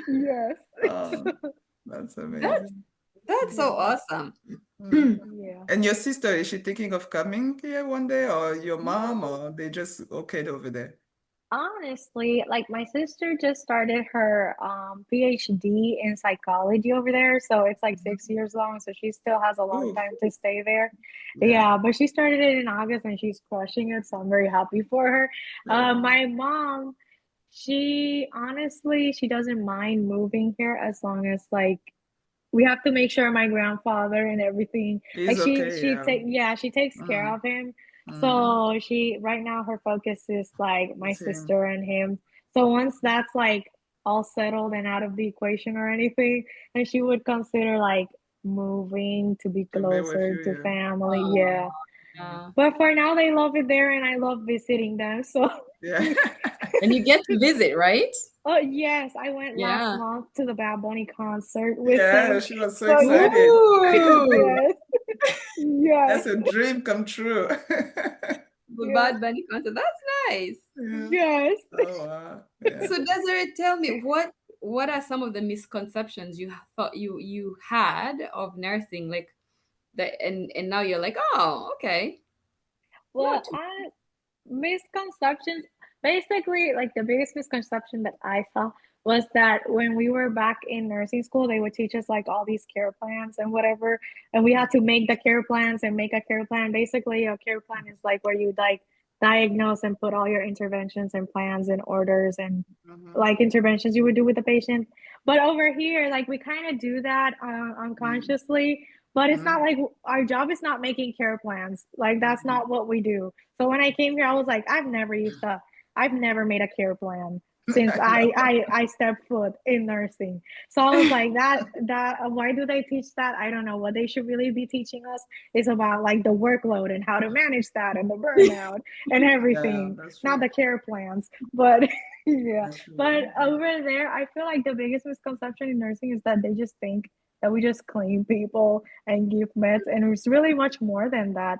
Yes. Oh, that's That's amazing. that's so Yeah. awesome. Mm. Yeah. And your sister, is she thinking of coming here one day, or your mom, No. or they just okayed over there? Honestly, like my sister just started her PhD in psychology over there, so it's like 6 years long, so she still has a long Ooh, time to stay there. yeah, Yeah, but she started it in August and she's crushing it, so I'm very happy for her. yeah. My mom, she honestly, she doesn't mind moving here as long as like we have to make sure my grandfather and everything like He's okay, she yeah. take yeah she takes care Mm, of him, mm. so she right now her focus is like my It's him sister and him. So once that's like all settled and out of the equation or anything, then she would consider like moving to be to be with closer you, to yeah. family, Oh, yeah. Mm, yeah. But for now they love it there and I love visiting them, so yeah. And you get to visit, right? oh yes, I went last Yeah. month to the Bad Bunny concert with Yeah, them. she was so So yeah. excited. Ooh. Yes, yes, That's a dream come true. The yeah, Bad Bunny concert. That's nice. Yeah. yes. Oh, wow. Yeah. So Desiree, tell me what are some of the misconceptions you thought you had of nursing, like that, and now you're like, oh, okay, not Well, too. I misconceptions. Basically, like the biggest misconception that I saw was that when we were back in nursing school, they would teach us like all these care plans and whatever, and we had to make the care plans and make a care plan. Basically, a care plan is like where you like diagnose and put all your interventions and plans and orders and Mhm. like interventions you would do with the patient. But over here, like we kind of do that Mm, unconsciously, but it's not mm, like our job is not making care plans. Like that's mhm. not what we do. So when I came here, I was like, I've never made a care plan since I know. I stepped foot in nursing. So I was like, why do they teach that? I don't know. What they should really be teaching us is about like the workload and how to manage that and the burnout and Yeah, everything, that's not true. the care plans. But yeah, That's true. but over there, I feel like the biggest misconception in nursing is that they just think that we just clean people and give meds, and it's really much more than that.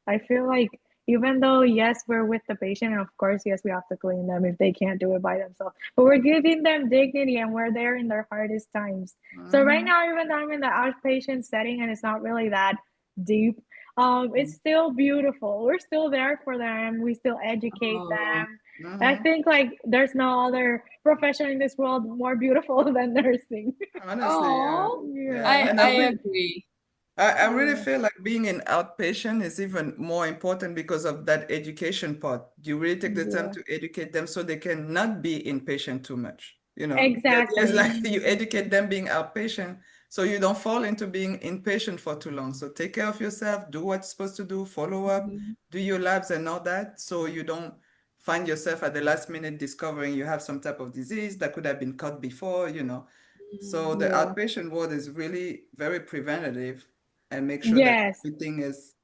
I feel like even though yes, we're with the patient, and of course, yes, we have to clean them if they can't do it by themselves, but we're giving them dignity and we're there in their hardest times. So right Mhm. now, even though I'm in the outpatient setting and it's not really that deep, it's still beautiful. We're still there for them. We still educate Oh, them. I Mhm. think like there's no other profession in this world more beautiful than nursing. Honestly, yeah. oh, Yeah. Yeah, And I agree. I really yeah, feel like being an outpatient is even more important because of that education part. You really take the time yeah. to educate them so they can not be inpatient too much. You know, there's Exactly. like you Mm, educate them being outpatient so you don't fall into being inpatient for too long. So take care of yourself, do what's supposed to do, follow up, mhm, do your labs and all that so you don't find yourself at the last minute discovering you have some type of disease that could have been caught before. So the Yeah. outpatient ward is really very preventative. and make sure that Yes. everything is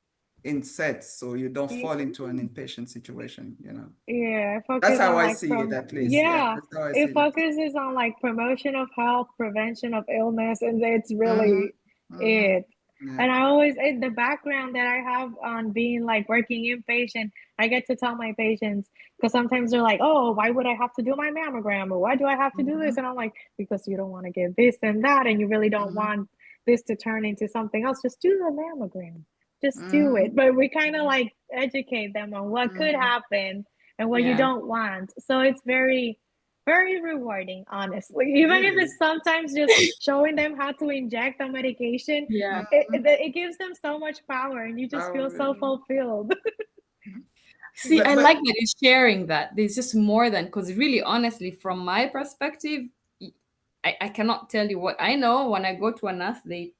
in sets so you don't Y- fall into an impatient situation, you know. Yeah, That's focus how on I like see it, from at least. Yeah, yeah, that's how I see it it. focuses on like promotion of health, prevention of illness, and it's Mm-hmm. really Mm-hmm. it. Yeah. And I always in the background that I have on being like working inpatient, I get to tell my patients because sometimes they're like, "Oh, why would I have to do my mammogram? Or why do I have to do Mm-hmm. this?" And I'm like, "Because you don't want to get this and that, and you really don't Mm-hmm. want this to turn into something else. Just do the mammogram. Just do Mm-hmm. it." But we kind of like educate them on what could Mm-hmm. happen and what you Yeah. don't want. So it's very, very rewarding, honestly. Even It if it's is. sometimes just showing them how to inject the medication, Yeah. Mm-hmm. it gives them so much power and you just feel so Power. fulfilled. See, I like But that you're sharing that. There's just more than, because really, honestly, from my perspective, I cannot tell you what I know. When I go to a nurse, they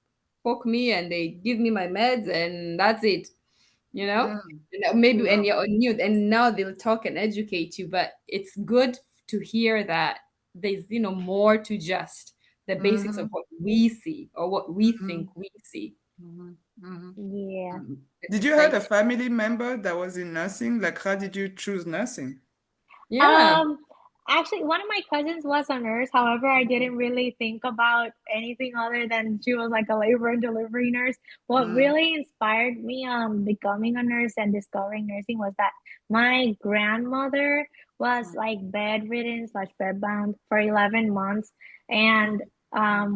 poke me and they give me my meds, and that's it. You know, mm, and maybe, and wow. you're new, and now they'll talk and educate you. But it's good to hear that there's, more to just the basics of Mm-hmm. what we see or what we Mm-hmm. think we see. Mm-hmm. Mm-hmm. Yeah. Mm. It's Did you have a exciting. family member that was in nursing? Like, how did you choose nursing? Yeah. Um, Actually, one of my cousins was a nurse. However, I didn't really think about anything other than she was like a labor and delivery nurse. What Mm, really inspired me becoming a nurse and discovering nursing was that my grandmother was mm, like bedridden slash bedbound for 11 months, and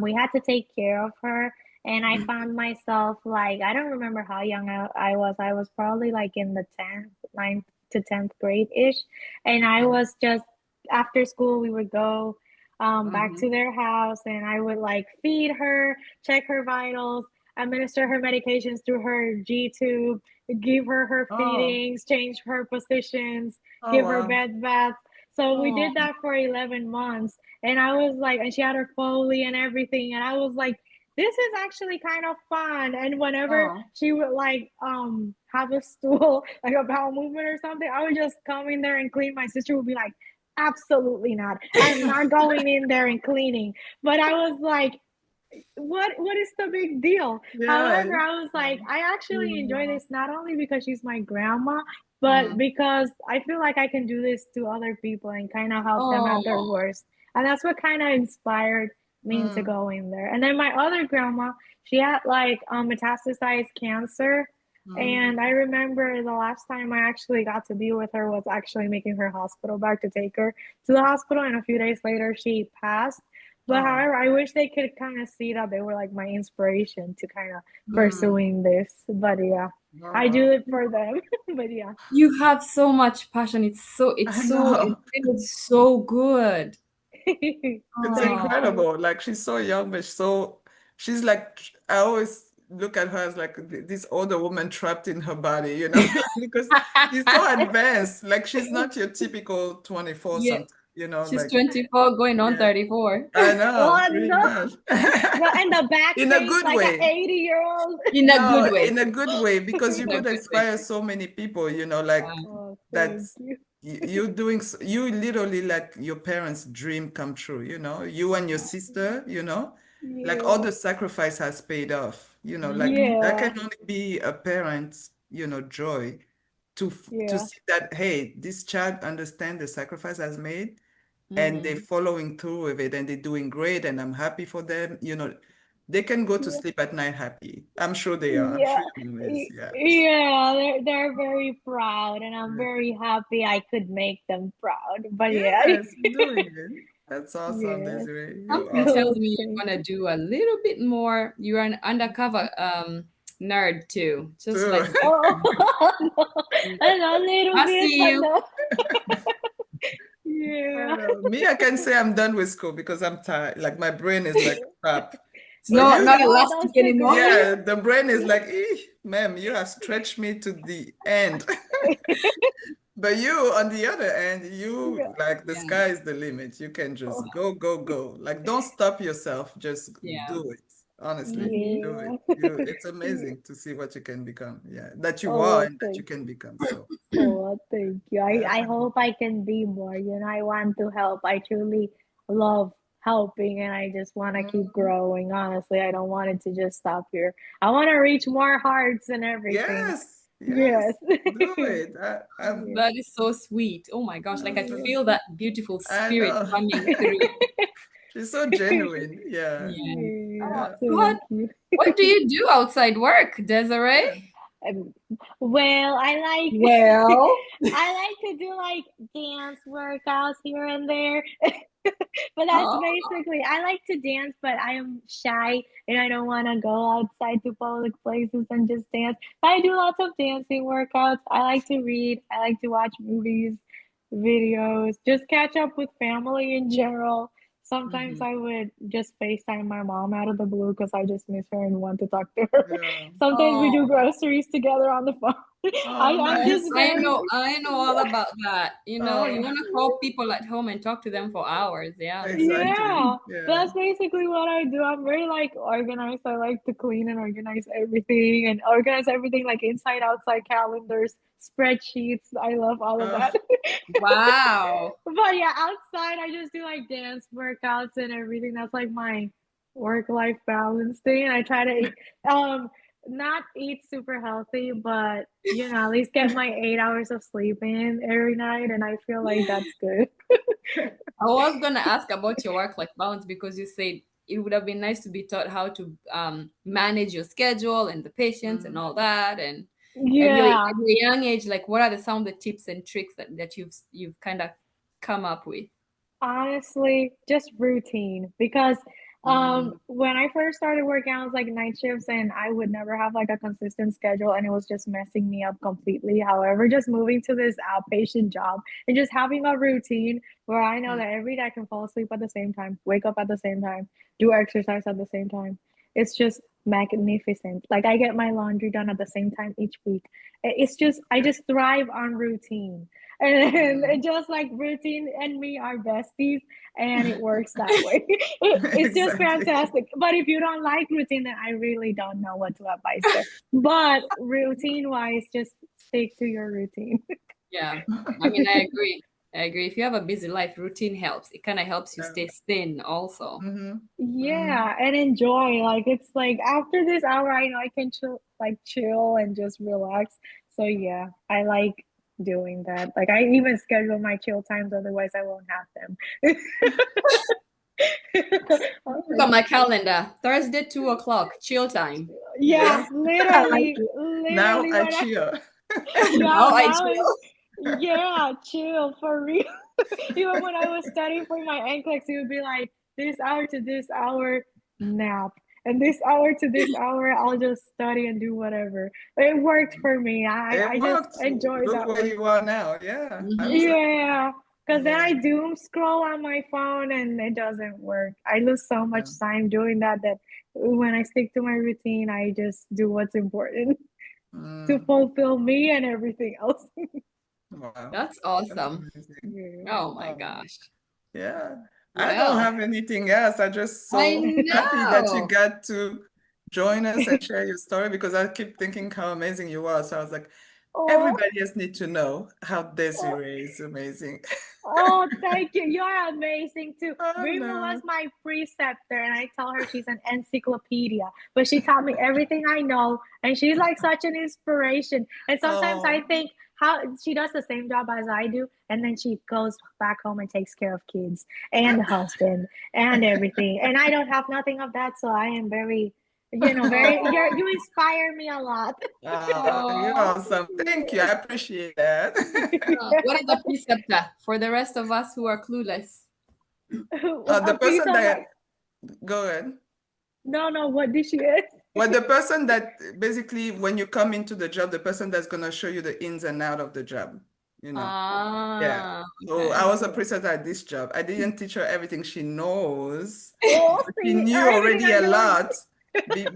we had to take care of her. And I mm, found myself like I don't remember how young I was. I was probably like in the 10th, ninth to 10th grade ish, and I mm, was just after school we would go back mhm. to their house and I would like feed her, check her vitals, administer her medications through her G tube, give her her Oh, feedings, change her positions, oh give her wow. bed baths. So we Oh, did that for 11 months. And I was like, and she had her Foley and everything. And I was like, this is actually kind of fun. And whenever Oh. she would like have a stool, like a bowel movement or something, I would just come in there and clean. My sister would be like, absolutely not. I'm not going in there and cleaning. But I was like, what is the big deal? Yeah. However, I was like, Mm, I actually enjoy yeah. this not only because she's my grandma, but mm, because I feel like I can do this to other people and kind of help them at their Oh, worst. And that's what kind of inspired me to mm, go in there. And then my other grandma, she had like metastasized cancer. mm. And I remember the last time I actually got to be with her was actually making her hospital bag to take her to the hospital. And a few days later, she passed. But Oh. however, I wish they could kind of see that they were like my inspiration to kind of Mm. pursuing this. But yeah, Oh I do wow. it for them. But yeah. you have so much passion. I It know. feels so good. It's Thank Oh, you. incredible. Like she's so young, but she's like I always look at her as like this older woman trapped in her body, you know, because she's so advanced. Like she's not your typical 24 yeah. something, you know, She's like 24 going on yeah. 34 I know, Oh pretty no. much. And the back In a face good like an way. 80-year-old. in a No, good way. in a good way, because you In a could good way. inspire so many people, you know, like Oh, that thank you. you're doing, you literally like your parents' dream come true, you know, you and your sister, you know, like all Yeah. the sacrifice has paid off, you know, like Mhm. that Yeah. can only be a parent's, you know, joy to Yeah. see that, hey, this child understand the sacrifice has made and they're Mhm. following through with it and they're doing great and I'm happy for them. You know, they can go to Yeah. sleep at night happy. I'm sure they are. I'm Yeah. sure your mom is. Yeah. Yeah, they're very proud and I'm Yeah. very happy I could make them proud. But yeah. Yes, doing it. That's awesome, Yeah. Desiree. You're Something tells Oh, awesome. me thank you're gonna you. do a little bit more. You're an undercover nerd too, just Too. like me. Oh, no. And a little I bit, see I you. know. Yeah. Me, I can say I'm done with school because I'm tired. Like my brain is like crap. It's But not you, not No, elastic don't stick anymore. around. yeah, the brain is like, ma'am, you have stretched me to the end. But you, on the other end, you Yeah. like the Yeah, sky is the limit. You can just Oh, go, go, go. Like don't stop yourself. Just yeah. do it. Honestly, Hmm. do it. yeah. It's amazing to see what you can become. Yeah, that you are Oh, and that you thank can become. So Oh, thank you. I definitely. hope I can be more. I want to help. I truly love helping, and I just want to keep Mhm. growing. Honestly, I don't want it to just stop here. I want to reach more hearts and everything. Yes, Yes. yes, do it. Yeah. That is so sweet. Oh my gosh, like I feel that beautiful I spirit know. coming through. She's so genuine. Yeah, Yes. Yeah, Oh, yeah, what thank you. what do you do outside work, Desiree? yeah. Um, well, I like Well, I like to do like dance workouts here and there. But that's oh, basically, I like to dance, but I am shy and I don't want to go outside to public places and just dance. But I do lots of dancing workouts. I like to read. I like to watch movies, videos, just catch up with family in general. Sometimes mhm. I would just FaceTime my mom out of the blue because I just miss her and want to talk to her. Yeah. Sometimes we do Oh, groceries together on the phone. Oh, I'm yes, just nice. very, I know all about that. You Oh, want to call people at home and talk to them for hours. Yeah. exactly. yeah, Yeah. that's basically what I do. I'm very like organized. I like to clean and organize everything like inside, outside calendars, spreadsheets. I love all of Oh, that. Wow. But yeah, outside I just do like dance workouts and everything. That's like my work-life balance thing. I try to um not eat super healthy, but at least get my 8 hours of sleep in every night, and I feel like that's good. I was gonna ask about your work-life balance because you said it would have been nice to be taught how to manage your schedule and the patients and mm. all that. And Yeah. at your young age, like what are some of the tips and tricks that you've kind of come up with? Honestly, just routine because Mm. when I first started working, I was like night shifts and I would never have like a consistent schedule and it was just messing me up completely. However, just moving to this outpatient job and just having a routine where I know Mm. that every day I can fall asleep at the same time, wake up at the same time, do exercise at the same time. It's just magnificent. Like I get my laundry done at the same time each week. It's just I just thrive on routine. And Mm. just like routine and me are besties, and it works that way. It's just Exactly. fantastic. But if you don't like routine, then I really don't know what to advise there. But routine wise, just stick to your routine. Yeah, I mean, I agree. I agree. If you have a busy life, routine helps. It kind of helps you Yeah. stay sane also. Mm-hmm. Mm-hmm. Yeah, and enjoy. Like it's like after this hour, I know I can chill and just relax. So yeah, I like doing that. Like I even schedule my chill times, otherwise I won't have them. Look at my calendar. Thursday, 2 o'clock, chill time. Yeah, Yeah. Yes, I like literally, Now literally I when I cheer. yeah, Now I now is chill. yeah, chill for real. Even when I was studying for my NCLEX, it would be like this hour to this hour nap, and this hour to this hour I'll just study and do whatever. It worked for me. It I just worked. enjoy Look that where way. you are now. Yeah, Hmm. absolutely. Yeah, because then Yeah. I doom scroll on my phone and it doesn't work. I lose so Yeah. much time doing that when I stick to my routine, I just do what's important to Mm. fulfill me and everything else. Wow. That's That's awesome. amazing. Yeah. Oh my Oh, gosh. yeah. I don't Well, have anything else. I'm just I so happy that you know. got to join us and share your story because I keep thinking how amazing you are. So I was like, Oh, everybody else need to know how oh, Desiree is amazing. oh, thank you. You're amazing too. Oh Rima was no. my preceptor, and I tell her she's an encyclopedia, but she taught me everything I know, and she's like such an inspiration. And sometimes I Oh, think how she does the same job as I do, and then she goes back home and takes care of kids and the husband and everything. And I don't have nothing of that, so I am very, oh, you inspire me a lot. you're Oh, awesome. Thank you. I appreciate that. what is a preceptor for the rest of us who are clueless? A The piece person of that, like, go ahead. no, what did she ask? Well, the person that basically, when you come into the job, the person that's going to show you the ins and out of the job, you know. Yeah. Ah, So I okay. was a Yeah. preceptor at this job. I didn't teach her everything she knows. Oh, She see, knew everything already I a know. lot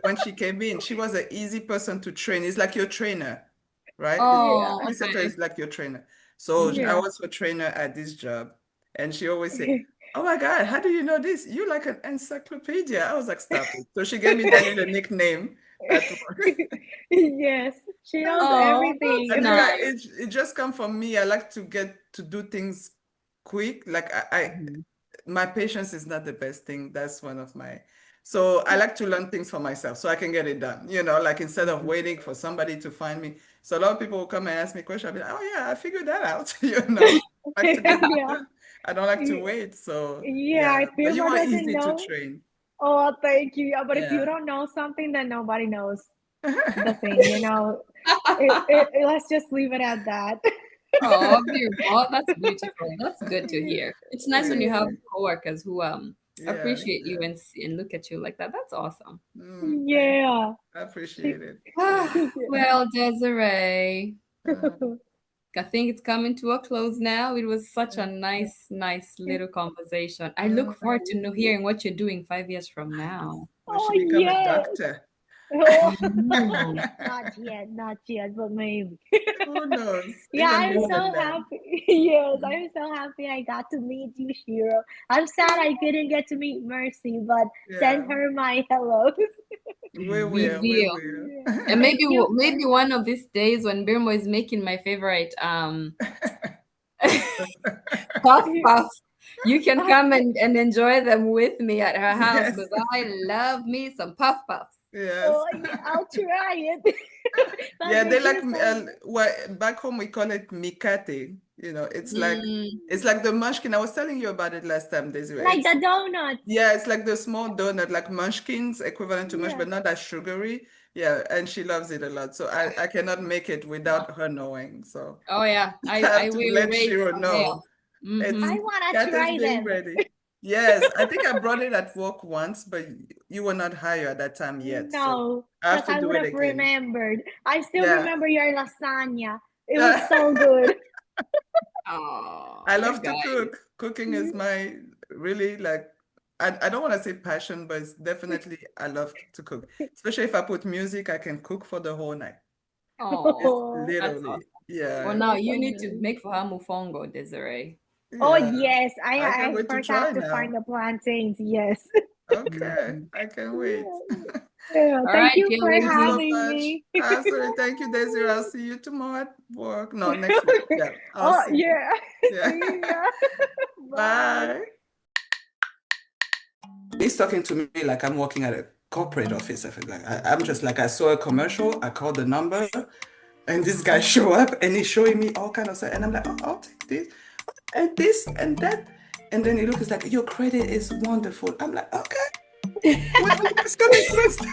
when she came in. She was an easy person to train. It's like your trainer, right? Yeah, Oh, Preceptor okay. is like your trainer. So I Hmm. yeah. was her trainer at this job. And she always said, "Oh my God, how do you know this? You're like an encyclopedia." I was like, "Stop it." So she gave me that little nickname at work. Yes, she knows Oh, everything. that's I And think then nice. it just come from me. I like to get to do things quick. Like I Mhm. my patience is not the best thing. That's one of my, so I like to learn things for myself so I can get it done, like instead of waiting for somebody to find me. So a lot of people will come and ask me questions. I'll be like, oh yeah, I figured that out. I like to get it Yeah. done. I don't like to wait. So Yeah, yeah, if but you Vilma are doesn't easy to know, train. oh, thank you. Yeah, but if you Yeah. don't know something, then nobody knows the thing. Let's just leave it at that. Oh, beautiful. That's beautiful. That's good to Yeah. hear. It's nice when you have Really. coworkers who Yeah, appreciate you yeah. and look at you like that. That's awesome. Thank you. Yeah. I appreciate it. Ah, Yeah. well, Desiree, Uh, I think it's coming to a close now. It was such a yeah. nice little conversation. I look Mm. forward to hearing what you're doing 5 years from now. When she Oh, become a yes. doctor. Oh, Mm. not yet, but maybe. Who knows? Yeah, Even I'm more than so that. happy. Yes, I'm so happy I got to meet you, Shiro. I'm sad I couldn't get to meet Mercy, but Yeah, send her my hellos. we We will, we will. will. Yeah. And Thank you for maybe one of these days when Birmo is making my favorite puff puff, you can come and enjoy them with me at her house Yes, because I love me some puff puffs. yes. Oh, yeah, I'll try it. But Yeah, they they like do sound well, back home we call it mikate. Mm. it's like the munchkin. I was telling you about it last time, Desiree. like the donuts. Yeah, it's like the small donut, like munchkins, equivalent to munch, Yeah. but not as sugary. Yeah, and she loves it a lot. So I cannot make it without her knowing. So Oh yeah, I have I to will let raise Shiro some know. hell. It's Mm-hmm. I wanna cat is try being them. ready. Yes, I think I brought it at work once, but you were not hired at that time yet. So No, I have because to I do would it have again. remembered. I still Yeah. remember your lasagna. It was so good. Oh, I you love to guys. cook. Cooking is my really like I don't want to say passion, but it's definitely I love to cook. Especially if I put music, I can cook for the whole night. It's Oh, Oh, that's literally, awesome. Well, yeah, now that's you so need to nice. make for her mofongo, Desiree. Oh yeah. yes, I I can't I wait to first have try to find now. the plantains. Yes. Okay, Mhm. I can wait. Yeah. Yeah. All Thank right, you dear for Thank you lady. so having much. me. Absolutely. Thank you, Desiree. I'll see you tomorrow at work. No, next week. Yeah, I'll Oh see you. yeah. Yeah. See ya. Bye. Bye. He's talking to me like I'm working at a corporate office. I feel like I'm just like I saw a commercial, I called the number, and this guy show up and he's showing me all kind of stuff. And I'm like, oh, I'll take this and that. And then he looks like your credit is wonderful. I'm like, okay, when are you guys gonna invest?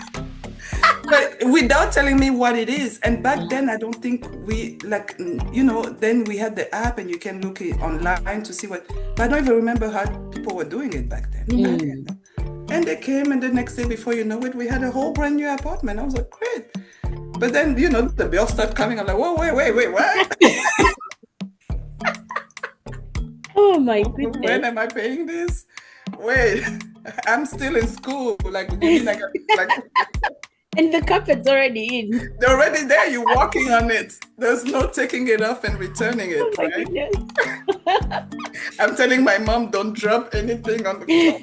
But without telling me what it is. And back then, I don't think we like, then we had the app and you can look it online to see what, but I don't even remember how people were doing it back then. Mm. And they came, and the next day, before you know it, we had a whole brand new apartment. I was like, great. But then, the bills start coming. I'm like, whoa, wait, what? Oh my When goodness. am I paying this? Wait, I'm still in school. Like, you mean like And the carpet's already in. they're already there? You're walking on it. There's no taking it off and returning Oh it, my right? goodness. I'm telling my mom, don't drop anything on the floor.